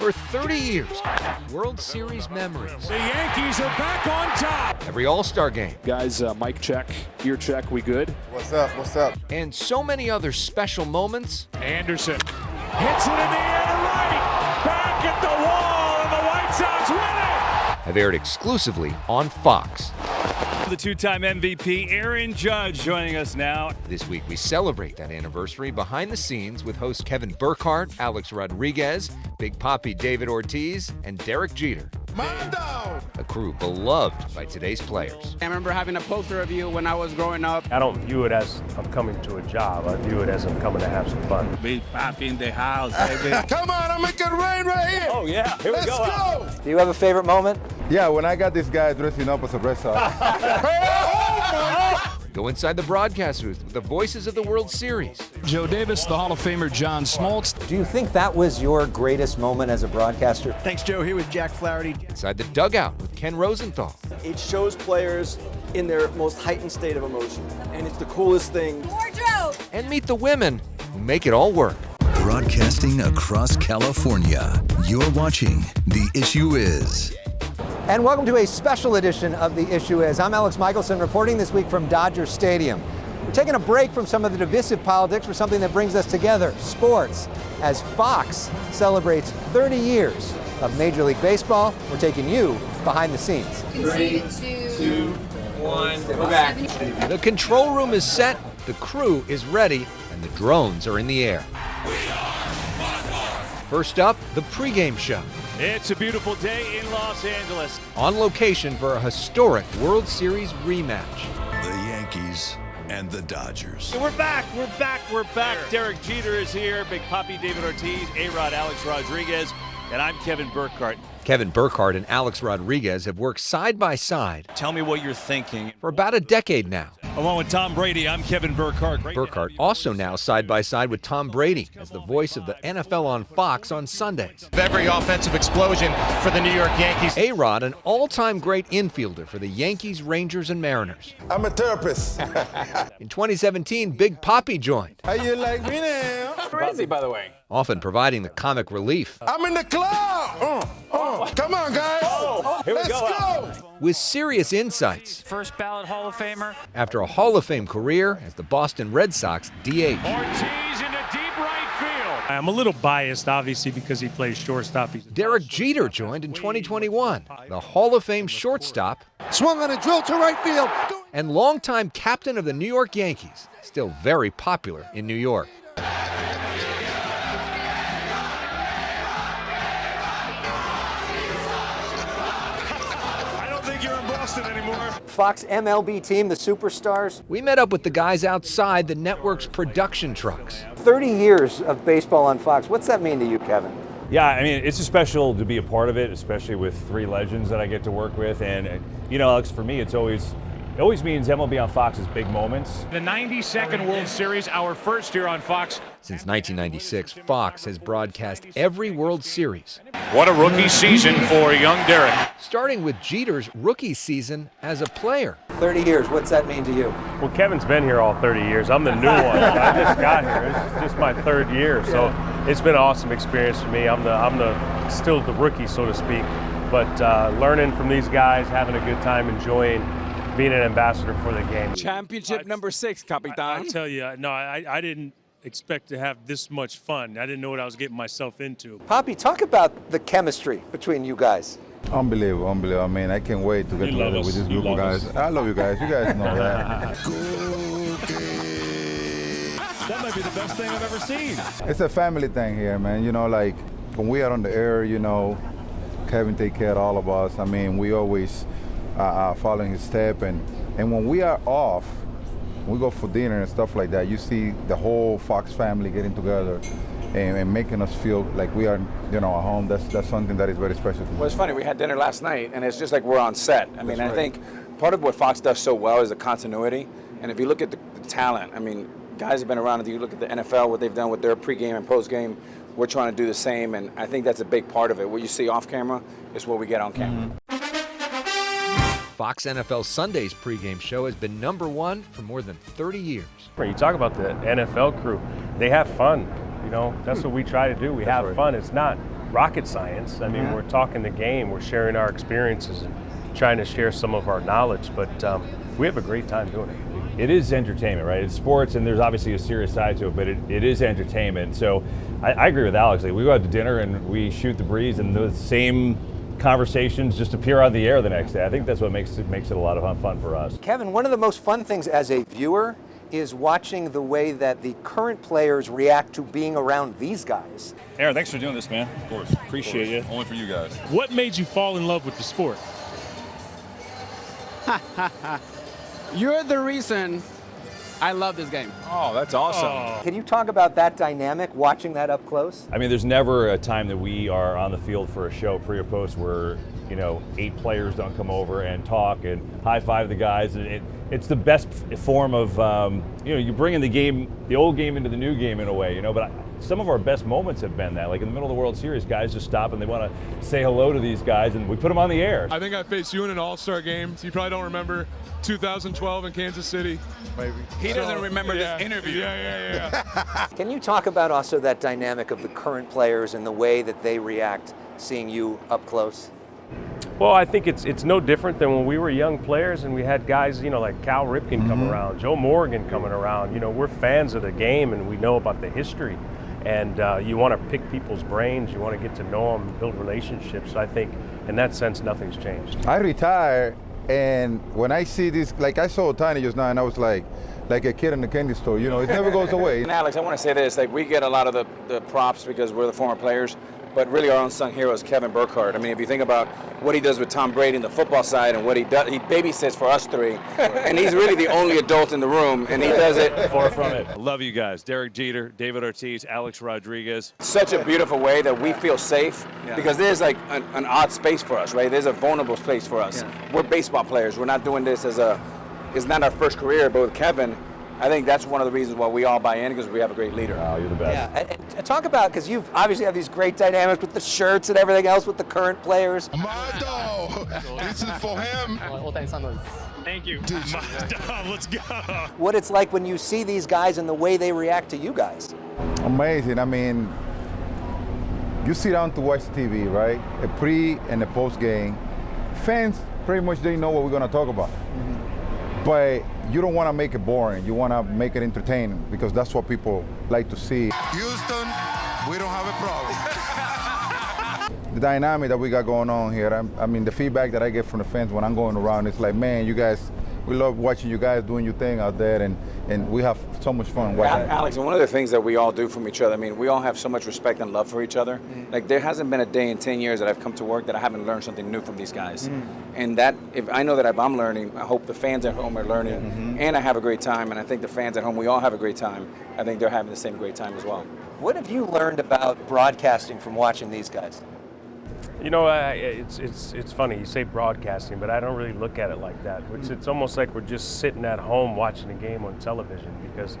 over 30 years. World Series memories. The Yankees are back on top. Every All-Star game. Guys, mic check, ear check, we good? What's up? What's up? And so many other special moments. Anderson hits it in the air to right. Back at the wall, and the White Sox win it. Have aired exclusively on Fox. The two-time MVP Aaron Judge joining us now. This week we celebrate that anniversary behind the scenes with host Kevin Burkhardt, Alex Rodriguez, Big Papi David Ortiz, and Derek Jeter. A crew beloved by today's players. I remember having a poster of you when I was growing up. I don't view it as I'm coming to a job. I view it as I'm coming to have some fun. Big Papi in the house, baby. Come on, I'm making rain right here. Oh, yeah. Here we go. Let's go. Do you have a favorite moment? Yeah, when I got this guy dressing up as a Red Sox. Go inside the broadcast booth with the voices of the World Series. Joe Davis, the Hall of Famer John Smoltz. Do you think that was your greatest moment as a broadcaster? Thanks, Joe. Here with Jack Flaherty. Inside the dugout with Ken Rosenthal. It shows players in their most heightened state of emotion, and it's the coolest thing. Wardrobe! And meet the women who make it all work. Broadcasting across California, you're watching The Issue Is. And welcome to a special edition of The Issue Is. I'm Elex Michaelson reporting this week from Dodger Stadium. We're taking a break from some of the divisive politics for something that brings us together, sports. As Fox celebrates 30 years of Major League Baseball, we're taking you behind the scenes. 3, 2, 1, we're back. The control room is set, the crew is ready, and the drones are in the air. First up, the pregame show. It's a beautiful day in Los Angeles. On location for a historic World Series rematch. The Yankees and the Dodgers. We're back. Derek Jeter is here. Big Papi David Ortiz, A-Rod Alex Rodriguez, and I'm Kevin Burkhardt. Kevin Burkhardt and Alex Rodriguez have worked side by side Tell me what you're thinking. for about a decade now. Along with Tom Brady, I'm Kevin Burkhardt. Burkhardt also now side by side with Tom Brady as the voice of the NFL on Fox on Sundays. Every offensive explosion for the New York Yankees. A-Rod, an all-time great infielder for the Yankees, Rangers, and Mariners. I'm a therapist. In 2017, Big Papi joined, How you like me now? Where is he, by the way? often providing the comic relief. I'm in the club. Come on, guys. Let's go. With serious insights. First ballot Hall of Famer. After a Hall of Fame career as the Boston Red Sox DH. Ortiz into deep right field. I'm a little biased, obviously, because he plays shortstop. Derek Jeter joined in 2021, the Hall of Fame shortstop. Swung on a drill to right field. And longtime captain of the New York Yankees, still very popular in New York. Anymore. Fox MLB team, the Superstars. We met up with the guys outside the network's production trucks. 30 years of baseball on Fox. What's that mean to you, Kevin? Yeah, I mean, it's special to be a part of it, especially with three legends that I get to work with. And, you know, Alex, for me, it always means MLB on Fox is big moments. The 92nd World Series, our first year on Fox. Since 1996, Fox has broadcast every World Series. What a rookie season for young Derek. Starting with Jeter's rookie season as a player. 30 years, what's that mean to you? Well, Kevin's been here all 30 years. I'm the new one. I just got here. It's just my third year, so it's been an awesome experience for me. I'm still the rookie, so to speak. But learning from these guys, having a good time, enjoying being an ambassador for the game. Championship number 6, Capitan. I tell you, no, I didn't expect to have this much fun. I didn't know what I was getting myself into. Papi, talk about the chemistry between you guys. Unbelievable. I mean, I can't wait to get together with this group of guys. I love you guys. You guys know that. That might be the best thing I've ever seen. It's a family thing here, man. You know, like when we are on the air, you know, Kevin take care of all of us. I mean, we always following his step, and when we are off, we go for dinner and stuff like that, you see the whole Fox family getting together and making us feel like we are, you know, at home. That's something that is very special to me. Well, it's funny, we had dinner last night, and it's just like we're on set. I mean, I think part of what Fox does so well is the continuity, and if you look at the talent, I mean, guys have been around. If you look at the NFL, what they've done with their pregame and postgame, we're trying to do the same, and I think that's a big part of it. What you see off camera is what we get on camera. Fox NFL Sunday's pregame show has been #1 for more than 30 years. You talk about the NFL crew, they have fun. You know, that's what we try to do. We have fun. It's not rocket science. I mean, we're talking the game, we're sharing our experiences and trying to share some of our knowledge, but we have a great time doing it. It is entertainment, right? It's sports, and there's obviously a serious side to it, but it is entertainment. So I agree with Alex. Like, we go out to dinner and we shoot the breeze, and the same conversations just appear on the air the next day. I think that's what makes it a lot of fun for us. Kevin, one of the most fun things as a viewer is watching the way that the current players react to being around these guys. Aaron, thanks for doing this, man. Of course. Appreciate you. Only for you guys. What made you fall in love with the sport? You're the reason I love this game. Oh, that's awesome. Can you talk about that dynamic, watching that up close? I mean, there's never a time that we are on the field for a show, pre or post, where 8 players don't come over and talk and high five the guys. It's the best form of you're bringing the old game into the new game in a way, But some of our best moments have been that, like in the middle of the World Series, guys just stop and they want to say hello to these guys, and we put them on the air. I think I faced you in an All-Star game, so you probably don't remember 2012 in Kansas City. Maybe. He doesn't remember this interview. Yeah. Can you talk about also that dynamic of the current players and the way that they react seeing you up close? Well, I think it's no different than when we were young players and we had guys, like Cal Ripken come around, Joe Morgan coming around. We're fans of the game and we know about the history. And you want to pick people's brains, you want to get to know them, build relationships. So I think in that sense, nothing's changed. I retired, and when I see this, like I saw Tiny just now, and I was like a kid in the candy store, it never goes away. And Alex, I want to say this, we get a lot of the props because we're the former players, but really our unsung hero is Kevin Burkhardt. I mean, if you think about what he does with Tom Brady in the football side and what he does, he babysits for us 3, and he's really the only adult in the room, and he does it. Far from it. Love you guys. Derek Jeter, David Ortiz, Alex Rodriguez. Such a beautiful way that we feel safe because there's like an odd space for us, right? There's a vulnerable space for us. Yeah. We're baseball players. We're not doing this it's not our first career, but with Kevin, I think that's one of the reasons why we all buy in, because we have a great leader. Oh, you're the best. Yeah, and talk about, because you've obviously have these great dynamics with the shirts and everything else with the current players. Mado! This is for him. Thank you. Let's go. What it's like when you see these guys and the way they react to you guys. Amazing. I mean, you sit down to watch TV, right? A pre and a post game. Fans pretty much they know what we're going to talk about. But you don't want to make it boring. You want to make it entertaining, because that's what people like to see. Houston, we don't have a problem. The dynamic that we got going on here, I mean, the feedback that I get from the fans when I'm going around, it's like, man, you guys, we love watching you guys doing your thing out there, and we have so much fun watching. Alex, and one of the things that we all do from each other, I mean, we all have so much respect and love for each other. Like, there hasn't been a day in 10 years that I've come to work that I haven't learned something new from these guys. And that, if I know that if I'm learning, I hope the fans at home are learning, and I have a great time, and I think the fans at home, we all have a great time. I think they're having the same great time as well. What have you learned about broadcasting from watching these guys? It's funny, you say broadcasting, but I don't really look at it like that. It's almost like we're just sitting at home watching a game on television, because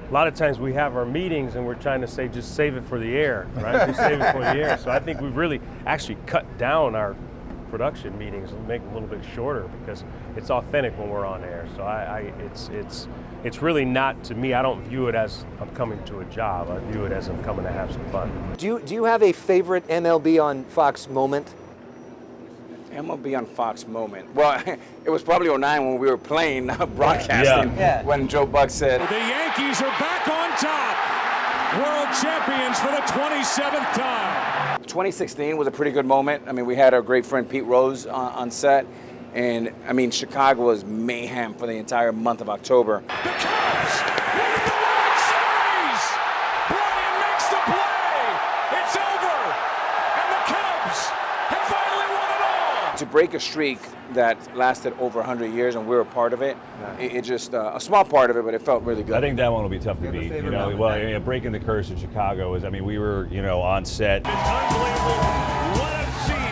a lot of times we have our meetings and we're trying to say, just save it for the air, right? Just save it for the air. So I think we've really actually cut down our production meetings and make them a little bit shorter, because it's authentic when we're on air. So it's really not, to me, I don't view it as I'm coming to a job. I view it as I'm coming to have some fun. Do you have a favorite MLB on Fox moment? MLB on Fox moment. Well, it was probably 09 when we were playing, broadcasting, when Joe Buck said, The Yankees are back on top. World champions for the 27th time. 2016 was a pretty good moment. I mean, we had our great friend Pete Rose on set. And, I mean, Chicago was mayhem for the entire month of October. The Cubs win the World Series! Brian makes the play! It's over! And the Cubs have finally won it all! To break a streak that lasted over 100 years, and we were a part of it, it just, a small part of it, but it felt really good. I think that one will be tough to beat. Breaking the curse in Chicago is, I mean, we were, on set. It's unbelievable.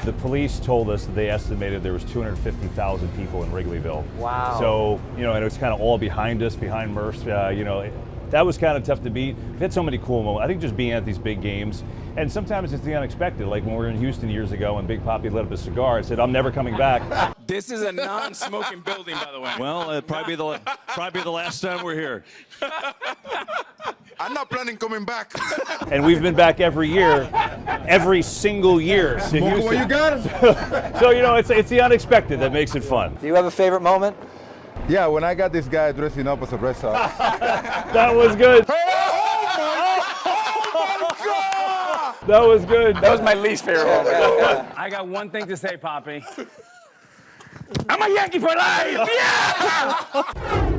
The police told us that they estimated there was 250,000 people in Wrigleyville. Wow. So, and it was kind of all behind us, behind Murph's, that was kind of tough to beat. We've had so many cool moments. I think just being at these big games, and sometimes it's the unexpected. Like when we were in Houston years ago and Big Papi lit up a cigar and said, I'm never coming back. This is a non-smoking building, by the way. Well, probably the last time we're here. I'm not planning coming back. And we've been back every year, every single year. So you got it. So, you know, it's the unexpected that makes it fun. Do you have a favorite moment? Yeah, when I got this guy dressing up as a Red Sox. That was good. That was good. That was my least favorite moment. I got one thing to say, Papi. I'm a Yankee for life! Yeah!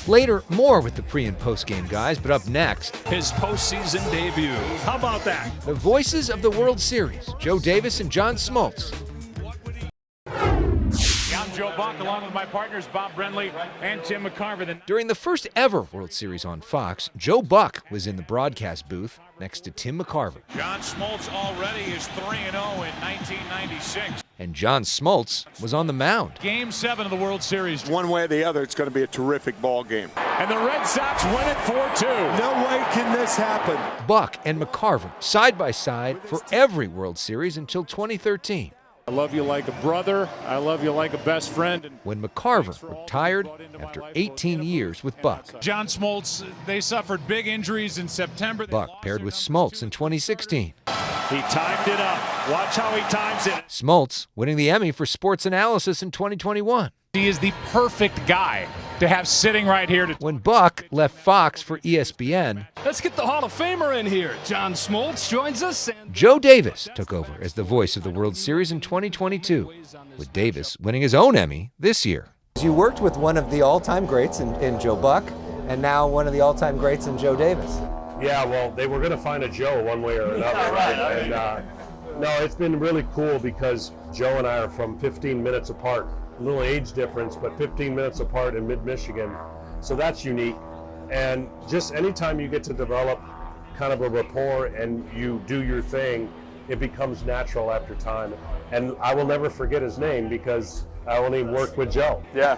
Later, more with the pre- and post-game guys, but up next, His postseason debut. How about that? the voices of the World Series, Joe Davis and John Smoltz. I'm Joe Buck, along with my partners Bob Brenly and Tim McCarver. During the first ever World Series on Fox, Joe Buck was in the broadcast booth next to Tim McCarver. John Smoltz already is 3-0 in 1996. And John Smoltz was on the mound. Game 7 of the World Series. One way or the other, it's going to be a terrific ball game. And the Red Sox win it 4-2. No way can this happen. Buck and McCarver side by side for every World Series until 2013. I love you like a brother. I love you like a best friend. When McCarver retired after 18 years with Buck. John Smoltz, they suffered big injuries in September. Buck paired with Smoltz in 2016. He timed it up. Watch how he times it. Smoltz winning the Emmy for sports analysis in 2021. He is the perfect guy to have sitting right here. When Buck left Fox for ESPN, Let's get the Hall of Famer in here. John Smoltz joins us. Joe Davis took over as the voice of the World Series in 2022, with Davis winning his own Emmy this year. You worked with one of the all-time greats in Joe Buck, and now one of the all-time greats in Joe Davis. Yeah, well, they were going to find a Joe one way or another, right? And no, it's been really cool because Joe and I are from 15 minutes apart. A little age difference, but 15 minutes apart in mid-Michigan. So that's unique. And just anytime you get to develop kind of a rapport and you do your thing, it becomes natural after time. And I will never forget his name because I only worked with Joe. Yeah.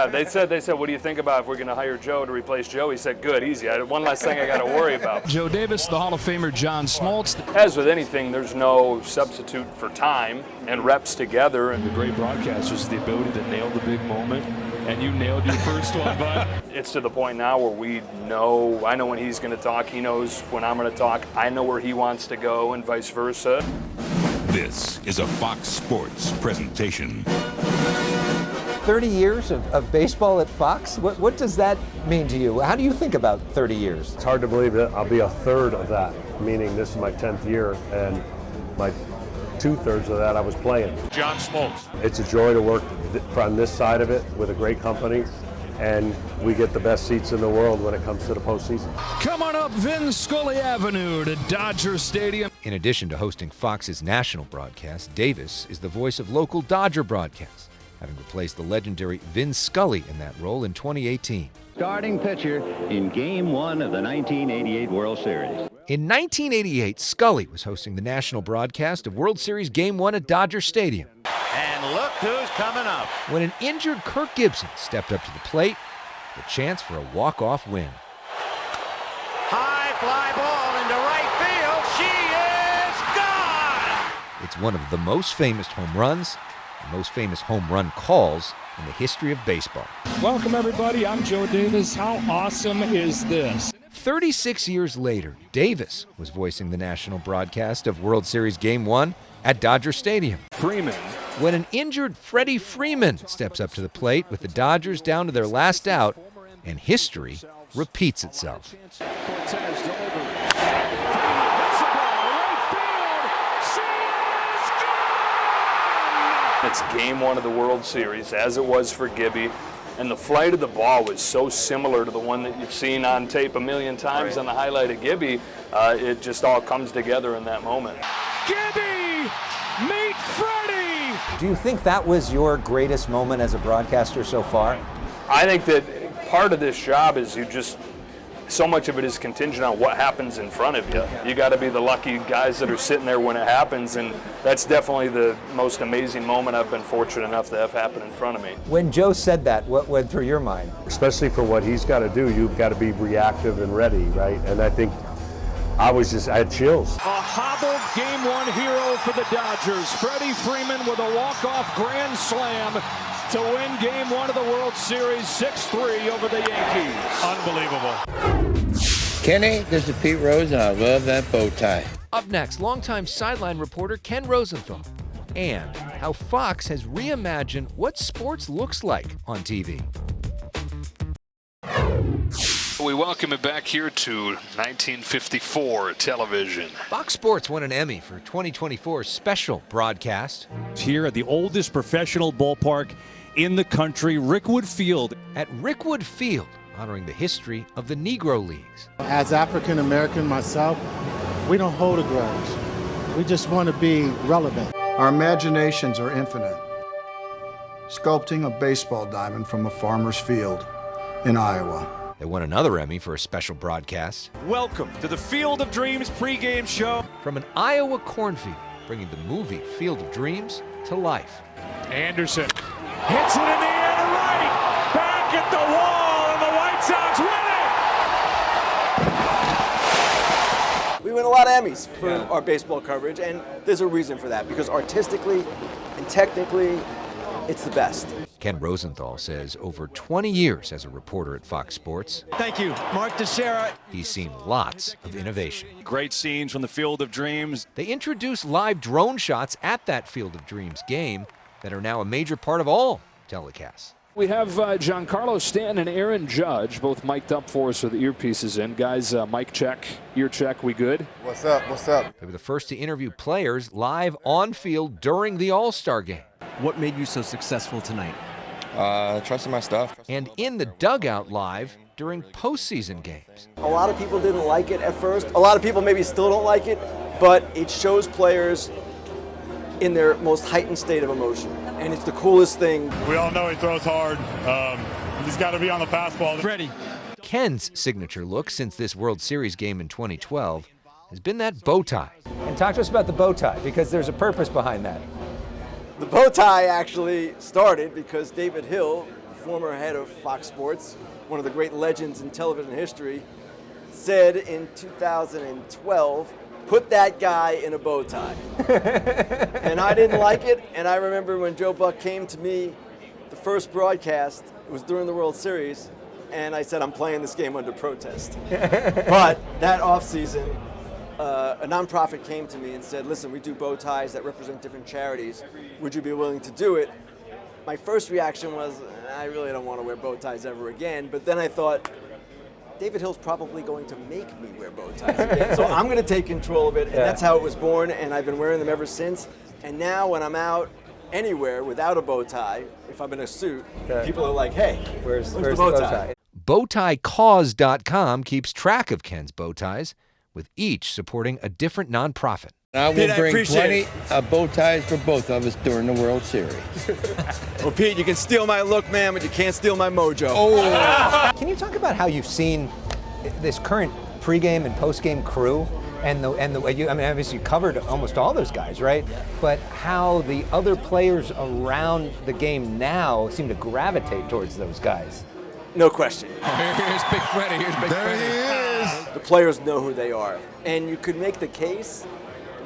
They said, what do you think about if we're going to hire Joe to replace Joe? He said, good, easy. One less thing I got to worry about. Joe Davis, the Hall of Famer John Smoltz. As with anything, there's no substitute for time and reps together. And The great broadcasters, the ability to nail the big moment, and you nailed your first one, bud. it's to the point now where I know when he's going to talk, he knows when I'm going to talk, I know where he wants to go, and vice versa. This is a Fox Sports presentation. 30 years of baseball at Fox? What does that mean to you? How do you think about 30 years? It's hard to believe that I'll be a third of that, meaning this is my 10th year, and my 2/3 of that I was playing. John Smoltz. It's a joy to work on this side of it with a great company, and we get the best seats in the world when it comes to the postseason. Come on up Vin Scully Avenue to Dodger Stadium. In addition to hosting Fox's national broadcast, Davis is the voice of local Dodger broadcasts, having replaced the legendary Vin Scully in that role in 2018. Starting pitcher in Game 1 of the 1988 World Series. In 1988, Scully was hosting the national broadcast of World Series Game 1 at Dodger Stadium. And look who's coming up. When an injured Kirk Gibson stepped up to the plate, the chance for a walk-off win. High fly ball into right field. She is gone. It's one of the most famous home runs, the most famous home run calls in the history of baseball. Welcome, everybody. I'm Joe Davis. How awesome is this? 36 years later, Davis was voicing the national broadcast of World Series Game 1 at Dodger Stadium. Freeman. When an injured Freddie Freeman steps up to the plate with the Dodgers down to their last out, and history repeats itself. Cortez delivers. Freeman hits the ball. Right field. She is gone. It's Game 1 of the World Series, as it was for Gibby. And the flight of the ball was so similar to the one that you've seen on tape a million times on the highlight of Gibby. It just all comes together in that moment. Gibby, meet Freddie. Do you think that was your greatest moment as a broadcaster so far? I think that part of this job is so much of it is contingent on what happens in front of you. You got to be the lucky guys that are sitting there when it happens, and that's definitely the most amazing moment I've been fortunate enough to have happen in front of me. When Joe said that, what went through your mind? Especially for what he's got to do, you've got to be reactive and ready, right? And I think I had chills. A hobbled Game 1 hero for the Dodgers. Freddie Freeman with a walk-off grand slam to win Game 1 of the World Series 6-3 over the Yankees. Unbelievable. Kenny, this is Pete Rose, and I love that bow tie. Up next, longtime sideline reporter Ken Rosenthal, and how Fox has reimagined what sports looks like on TV. We welcome it back here to 1954 television. Fox Sports won an Emmy for 2024's special broadcast. Here at the oldest professional ballpark in the country, Rickwood Field. At Rickwood Field, honoring the history of the Negro Leagues. As African American myself, we don't hold a grudge. We just want to be relevant. Our imaginations are infinite. Sculpting a baseball diamond from a farmer's field in Iowa. They won another Emmy for a special broadcast. Welcome to the Field of Dreams pregame show. From an Iowa cornfield, bringing the movie Field of Dreams to life. Anderson hits it in the air to right. Back at the wall, and the White Sox win it. We win a lot of Emmys for our baseball coverage, and there's a reason for that, because artistically and technically, it's the best. Ken Rosenthal says over 20 years as a reporter at Fox Sports. Thank you, Mark Teixeira. He's seen lots of innovation. Great scenes from the Field of Dreams. They introduced live drone shots at that Field of Dreams game that are now a major part of all telecasts. We have Giancarlo Stanton and Aaron Judge both mic'd up for us with the earpieces in. Guys, mic check, ear check, we good? What's up? What's up? They were the first to interview players live on field during the All-Star game. What made you so successful tonight? Trusting my stuff. And in the dugout live during postseason games. A lot of people didn't like it at first. A lot of people maybe still don't like it, but it shows players in their most heightened state of emotion. And it's the coolest thing. We all know he throws hard. He's got to be on the fastball. Ready. Ken's signature look since this World Series game in 2012 has been that bow tie. And talk to us about the bow tie, because there's a purpose behind that. The bow tie actually started because David Hill, former head of Fox Sports, one of the great legends in television history, said in 2012, put that guy in a bow tie. And I didn't like it, and I remember when Joe Buck came to me, the first broadcast, it was during the World Series, and I said, I'm playing this game under protest. But that offseason, a nonprofit came to me and said, listen, we do bow ties that represent different charities. Would you be willing to do it? My first reaction was, I really don't want to wear bow ties ever again. But then I thought, David Hill's probably going to make me wear bow ties again. So I'm going to take control of it. And that's how it was born. And I've been wearing them ever since. And now when I'm out anywhere without a bow tie, if I'm in a suit, people are like, hey, where's the bow tie? Bowtiecause.com keeps track of Ken's bow ties, with each supporting a different nonprofit. I will bring plenty of bow ties for both of us during the World Series. Well, Pete, you can steal my look, man, but you can't steal my mojo. Oh. Can you talk about how you've seen this current pregame and postgame crew, and the way you, I mean, obviously you covered almost all those guys, right? But how the other players around the game now seem to gravitate towards those guys. No question. Here's Big Freddie. Here's Big Freddie. There he is. The players know who they are. And you could make the case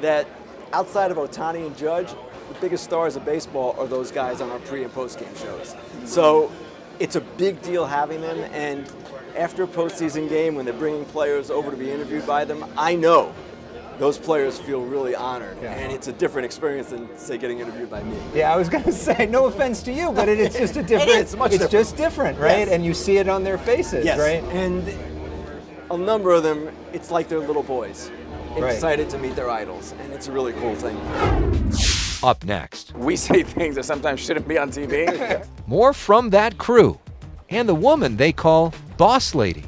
that outside of Ohtani and Judge, the biggest stars of baseball are those guys on our pre- and post-game shows. So it's a big deal having them. And after a postseason game, when they're bringing players over to be interviewed by them, I know those players feel really honored. And it's a different experience than, say, getting interviewed by me. Yeah, I was going to say, no offense to you, but it's just a different, it's just different, right? Yes. And you see it on their faces, right? And a number of them, it's like they're little boys, excited to meet their idols, and it's a really cool thing. Up next, we say things that sometimes shouldn't be on TV. more from that crew and the woman they call Boss Lady.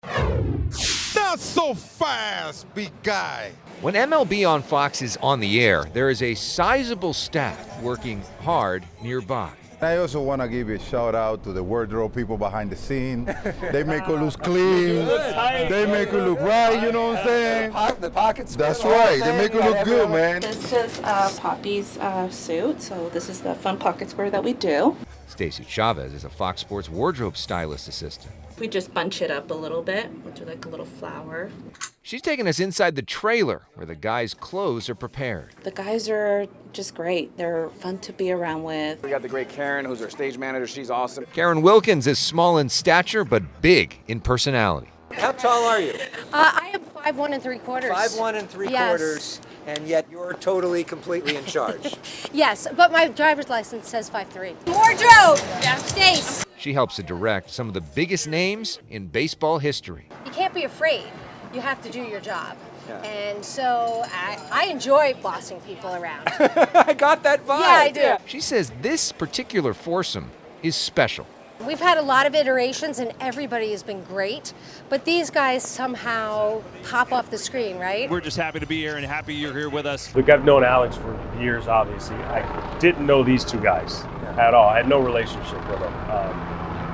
Not so fast, big guy. When MLB on Fox is on the air, there is a sizable staff working hard nearby. I also want to give a shout out to the wardrobe people behind the scene. They make it look clean. They make it look right, you know what I'm saying? The pockets. That's right. They make it look good, man. This is Papi's suit, so this is the fun pocket square that we do. Stacey Chavez is a Fox Sports wardrobe stylist assistant. We just bunch it up a little bit. We'll do like a little flower. She's taking us inside the trailer where the guys' clothes are prepared. The guys are just great. They're fun to be around with. We got the great Karen, who's our stage manager. She's awesome. Karen Wilkins is small in stature but big in personality. How tall are you? I am 5'1" 3/4". 5'1" 3/4", Yes. and yet you're totally, completely in charge. Yes, but my driver's license says 5'3". Wardrobe! Yeah. Stace! She helps to direct some of the biggest names in baseball history. You can't be afraid. You have to do your job. Yeah. And so I enjoy bossing people around. I got that vibe. Yeah, I do. She says this particular foursome is special. We've had a lot of iterations and everybody has been great, but these guys somehow pop off the screen, right? We're just happy to be here and happy you're here with us. Look, I've known Alex for years, obviously. I didn't know these two guys at all. I had no relationship with them.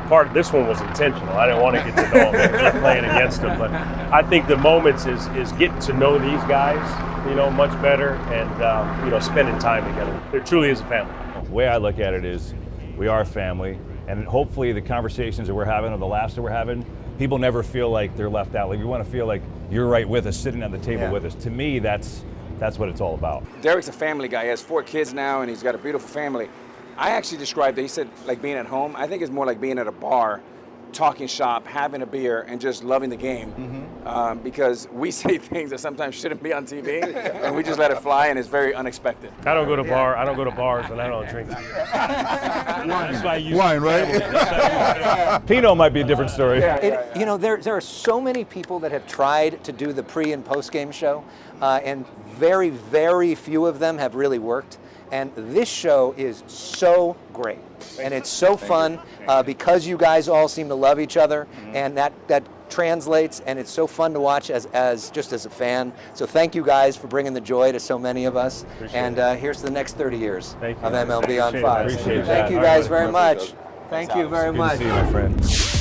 Part of this one was intentional. I didn't want to get to know them just playing against them, but I think the moments is getting to know these guys, much better and, spending time together. It truly is a family. The way I look at it is we are a family. And hopefully the conversations that we're having or the laughs that we're having, people never feel like they're left out. Like we want to feel like you're right with us, sitting at the table with us. To me, that's what it's all about. Derek's a family guy. He has 4 kids now, and he's got a beautiful family. I actually described it, he said, like being at home. I think it's more like being at a bar, talking shop, having a beer, and just loving the game. Because we say things that sometimes shouldn't be on TV, and we just let it fly, and it's very unexpected. I don't go to bars, and I don't drink beer. Wine, right? Pinot might be a different story. There are so many people that have tried to do the pre- and post-game show, and very, very few of them have really worked. And this show is so great, and it's so fun because you guys all seem to love each other, and that translates, and it's so fun to watch as a fan. So thank you guys for bringing the joy to so many of us. And here's to the next 30 years of MLB on Fox. Appreciate Thank you guys very much. Thank you very much. Good to see you, my friend.